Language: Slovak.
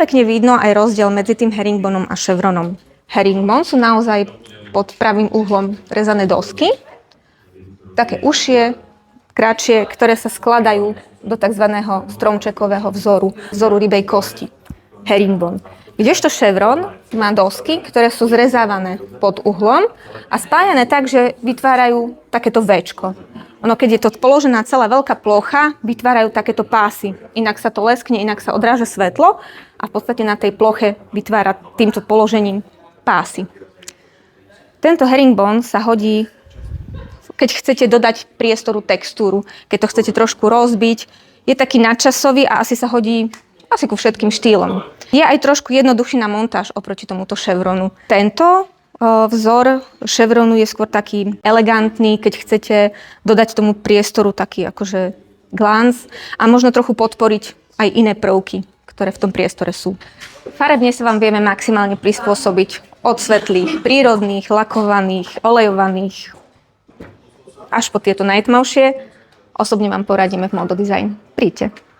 pekne vidno aj rozdiel medzi tým herringbonom a chevronom. Herringbone sú naozaj pod pravým uhlom rezané dosky, také užšie, kratšie, ktoré sa skladajú do tzv. Stromčekového vzoru rybej kosti. Herringbone. Kdežto chevron má dosky, ktoré sú zrezávané pod uhlom a spájané tak, že vytvárajú takéto véčko. Ono, keď je to položená celá veľká plocha, vytvárajú takéto pásy. Inak sa to leskne, inak sa odráža svetlo a v podstate na tej ploche vytvára týmto položením pásy. Tento herringbone sa hodí, keď chcete dodať priestoru textúru, keď to chcete trošku rozbiť. Je taký nadčasový a asi sa hodí asi ku všetkým štýlom. Je aj trošku jednoduchší na montáž oproti tomuto chevronu. Tento vzor chevronu je skôr taký elegantný, keď chcete dodať tomu priestoru taký akože glanc a možno trochu podporiť aj iné prvky, ktoré v tom priestore sú. Farebne sa vám vieme maximálne prispôsobiť od svetlých, prírodných, lakovaných, olejovaných až po tieto najtmavšie. Osobne vám poradíme v Modo Design. Príďte.